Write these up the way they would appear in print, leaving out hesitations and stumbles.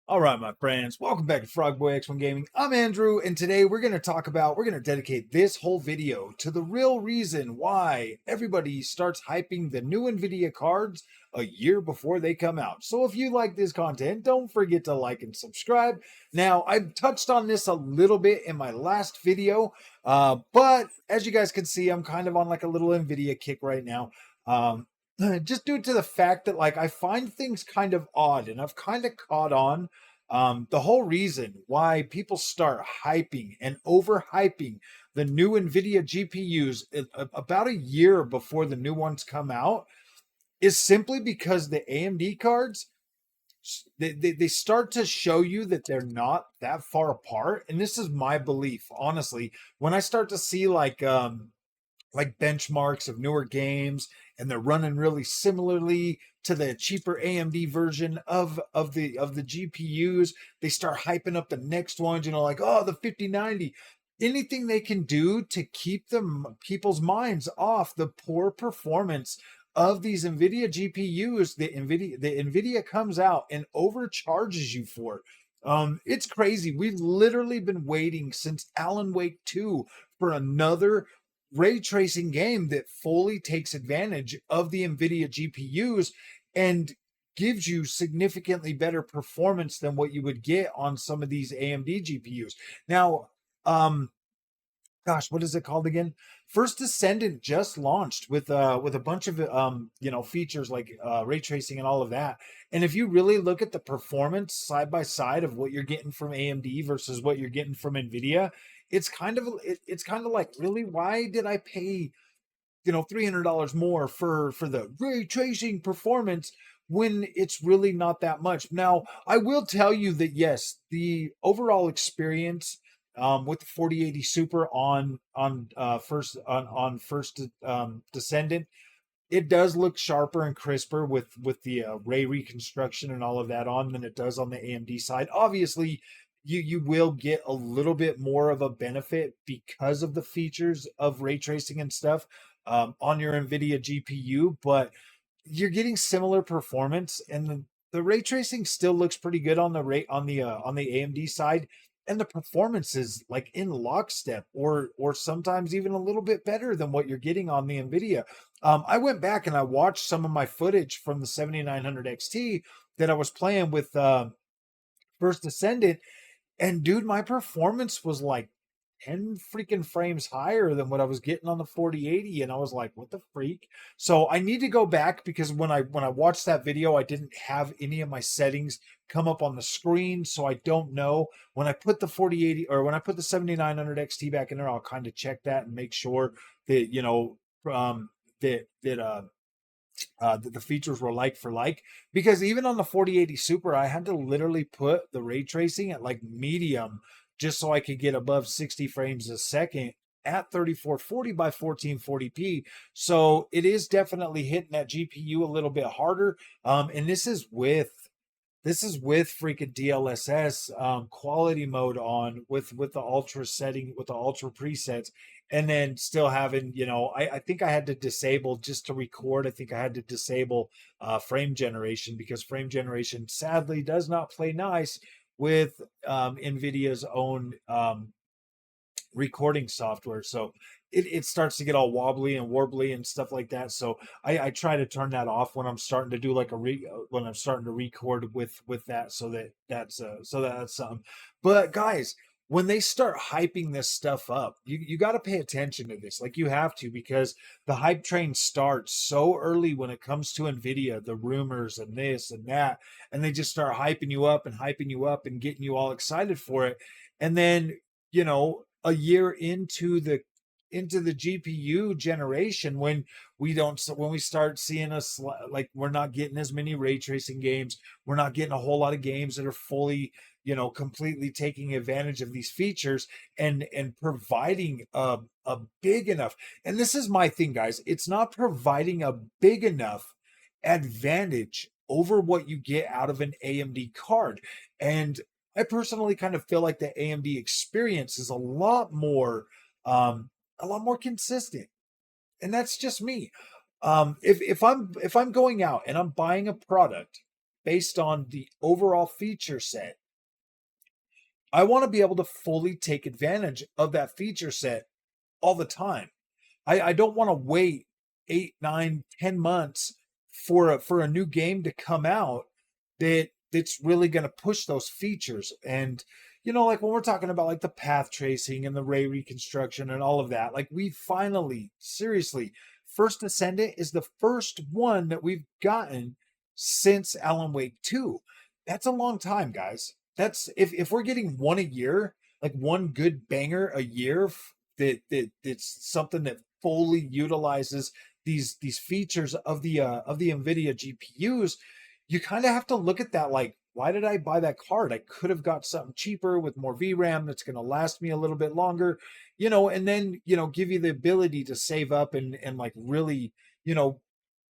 All right, my friends, welcome back to Frogboy X1 Gaming. I'm Andrew, and today we're going to dedicate this whole video to the real reason why everybody starts hyping the new Nvidia cards a year before they come out. So if you like this content, don't forget to like and subscribe. Now, I touched on this a little bit in my last video, but as you guys can see, I'm kind of on like a little Nvidia kick right now. Just due to the fact that like I find things kind of odd, and I've kind of caught on. The whole reason why people start hyping and overhyping the new Nvidia GPUs about a year before the new ones come out is simply because the AMD cards they start to show you that they're not that far apart. And this is my belief, honestly. When I start to see like benchmarks of newer games and they're running really similarly to the cheaper AMD version of the GPUs, they start hyping up the next ones, like, oh, the 5090. Anything they can do to keep people's minds off the poor performance of these Nvidia GPUs, the Nvidia comes out and overcharges you for it. It's crazy. We've literally been waiting since Alan Wake 2 for another ray tracing game that fully takes advantage of the Nvidia GPUs and gives you significantly better performance than what you would get on some of these AMD GPUs. Now, gosh, what is it called again? First Descendant just launched with a bunch of features like ray tracing and all of that. And if you really look at the performance side by side of what you're getting from AMD versus what you're getting from Nvidia, it's kind of like, really, why did I pay $300 more for the ray tracing performance when it's really not that much? Now, I will tell you that yes, the overall experience with the 4080 Super on first Descendant, it does look sharper and crisper with the ray reconstruction and all of that on than it does on the AMD side. Obviously, you will get a little bit more of a benefit because of the features of ray tracing and stuff on your Nvidia GPU, but you're getting similar performance, and the ray tracing still looks pretty good on the AMD side, and the performance is like in lockstep, or sometimes even a little bit better than what you're getting on the Nvidia. I went back and I watched some of my footage from the 7900 XT that I was playing with First Descendant, and dude, my performance was like 10 freaking frames higher than what I was getting on the 4080, and I was like, what the freak? So I need to go back, because when I watched that video, I didn't have any of my settings come up on the screen, so I don't know. When I put the 4080, or when I put the 7900 XT back in there, I'll kind of check that and make sure that the features were like for like, because even on the 4080 Super, I had to literally put the ray tracing at like medium just so I could get above 60 frames a second at 3440 by 1440p. So it is definitely hitting that GPU a little bit harder. And this is with freaking DLSS quality mode on, with the ultra setting, with the ultra presets, and then still having, I think I had to disable, just to record, I think I had to disable frame generation, because frame generation sadly does not play nice with NVIDIA's own recording software. So it starts to get all wobbly and warbly and stuff like that. So I try to turn that off when I'm starting to do like when I'm starting to record with that, so that's something. But guys, when they start hyping this stuff up, you got to pay attention to this. Like, you have to, because the hype train starts so early when it comes to Nvidia, the rumors and this and that, and they just start hyping you up and hyping you up and getting you all excited for it. And then, a year into the GPU generation, when we start seeing us, like, we're not getting as many ray tracing games, we're not getting a whole lot of games that are fully, completely taking advantage of these features and providing a big enough. And this is my thing, guys, it's not providing a big enough advantage over what you get out of an AMD card. And I personally kind of feel like the AMD experience is a lot more consistent, and that's just me. If I'm going out and I'm buying a product, based on the overall feature set. I want to be able to fully take advantage of that feature set all the time. I don't want to wait 8, 9, 10 months for a new game to come out that's really going to push those features. And like when we're talking about like the path tracing and the ray reconstruction and all of that, like we finally, seriously, First Descendant is the first one that we've gotten since Alan Wake 2. That's a long time, guys. That's if we're getting one a year, like one good banger a year, that's something that fully utilizes these features of the Nvidia GPUs. You kind of have to look at that like, why did I buy that card? I could have got something cheaper with more VRAM that's going to last me a little bit longer, and then give you the ability to save up and like really,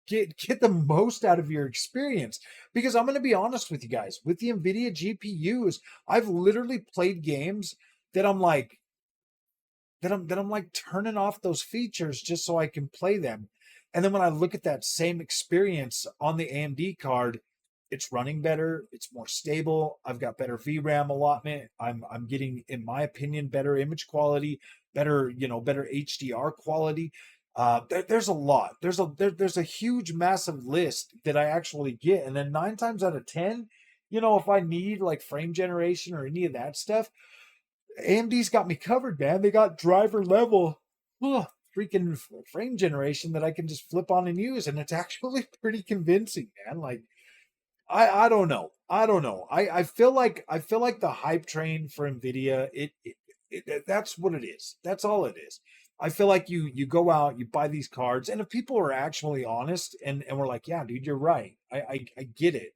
get the most out of your experience. Because I'm going to be honest with you guys, with the Nvidia GPUs, I've literally played games that I'm like turning off those features just so I can play them. And then when I look at that same experience on the AMD card, it's running better, it's more stable, I've got better VRAM allotment, I'm getting, in my opinion, better image quality, better better HDR quality. There's a lot. There's a huge, massive list that I actually get, and then 9 times out of 10, if I need like frame generation or any of that stuff, AMD's got me covered, man. They got driver level freaking frame generation that I can just flip on and use, and it's actually pretty convincing, man. Like I don't know. I feel like the hype train for Nvidia, that's what it is. That's all it is. I feel like you go out, you buy these cards, and if people are actually honest and we're like, yeah, dude, you're right. I get it.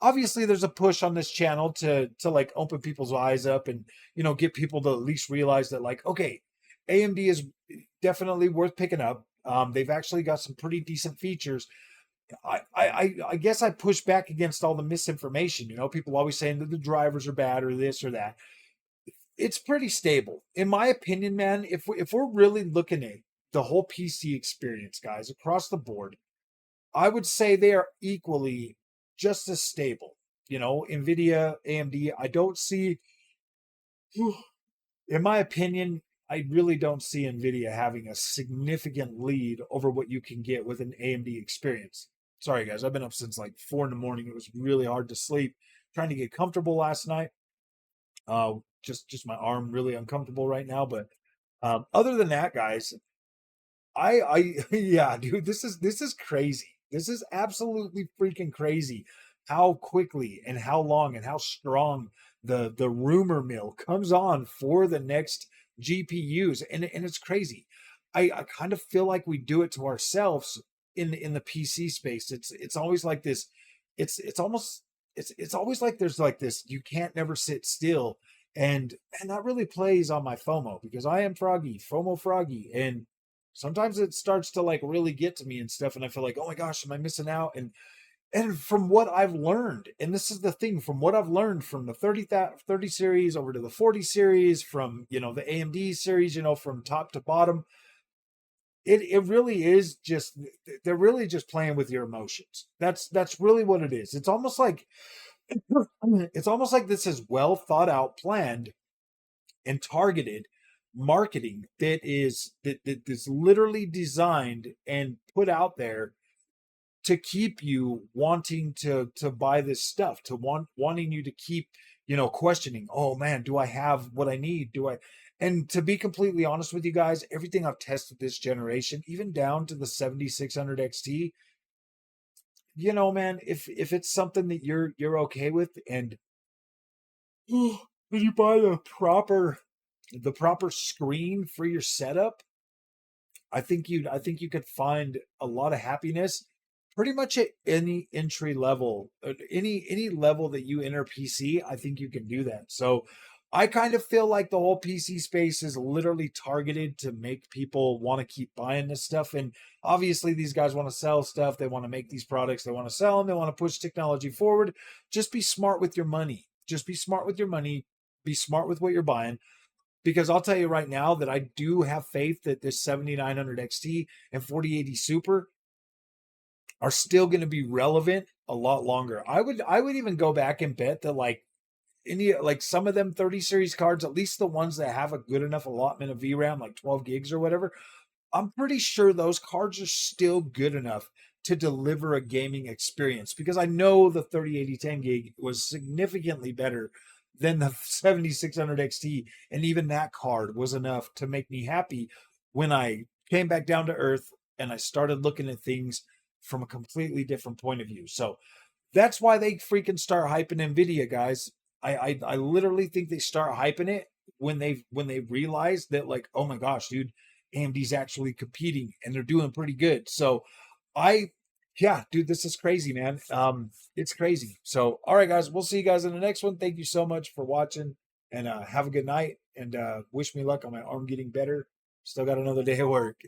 Obviously, there's a push on this channel to like open people's eyes up and get people to at least realize that like, okay, AMD is definitely worth picking up. They've actually got some pretty decent features. I guess I push back against all the misinformation. People always saying that the drivers are bad or this or that. It's pretty stable, in my opinion, man. If we're really looking at the whole PC experience, guys, across the board, I would say they are equally just as stable. Nvidia, AMD. I don't see, in my opinion, I really don't see Nvidia having a significant lead over what you can get with an AMD experience. Sorry, guys, I've been up since like 4 in the morning. It was really hard to sleep. Trying to get comfortable last night. Just my arm really uncomfortable right now. But other than that, guys, yeah, dude, this is crazy. This is absolutely freaking crazy how quickly and how long and how strong the rumor mill comes on for the next GPUs, and it's crazy. I kind of feel like we do it to ourselves in the PC space. It's always like this. It's almost it's always like there's like this. You can't never sit still, and that really plays on my FOMO because I am froggy, FOMO froggy, and sometimes it starts to like really get to me and stuff, and I feel like, oh my gosh, am I missing out? And from what I've learned, and this is the thing, from what I've learned from the 30 series over to the 40 series, from the AMD series, from top to bottom, it really is just, they're really just playing with your emotions. That's really what it is. It's almost like this is well thought out, planned, and targeted marketing that's literally designed and put out there to keep you wanting to buy this stuff, to wanting you to keep questioning, oh man, do I have what I need? Do I? And to be completely honest with you guys, everything I've tested this generation, even down to the 7600 XT, man, if it's something that you're okay with, and you buy the proper screen for your setup, I think you could find a lot of happiness pretty much at any entry level, any level that you enter PC. I think you can do that. So I kind of feel like the whole PC space is literally targeted to make people want to keep buying this stuff. And obviously these guys want to sell stuff. They want to make these products. They want to sell them. They want to push technology forward. Just be smart with your money. Just be smart with your money. Be smart with what you're buying. Because I'll tell you right now that I do have faith that this 7900 XT and 4080 Super are still going to be relevant a lot longer. I would even go back and bet that like some of them 30 series cards, at least the ones that have a good enough allotment of VRAM, like 12 gigs or whatever, I'm pretty sure those cards are still good enough to deliver a gaming experience, because I know the 3080 gig was significantly better than the 7600 XT, and even that card was enough to make me happy when I came back down to earth and I started looking at things from a completely different point of view. So that's why they freaking start hyping Nvidia, guys. I literally think they start hyping it when they realize that, like, oh my gosh, dude, AMD's actually competing and they're doing pretty good. So I yeah, dude, this is crazy, man. It's crazy. So all right, guys, we'll see you guys in the next one. Thank you so much for watching, and have a good night, and wish me luck on my arm getting better. Still got another day of work.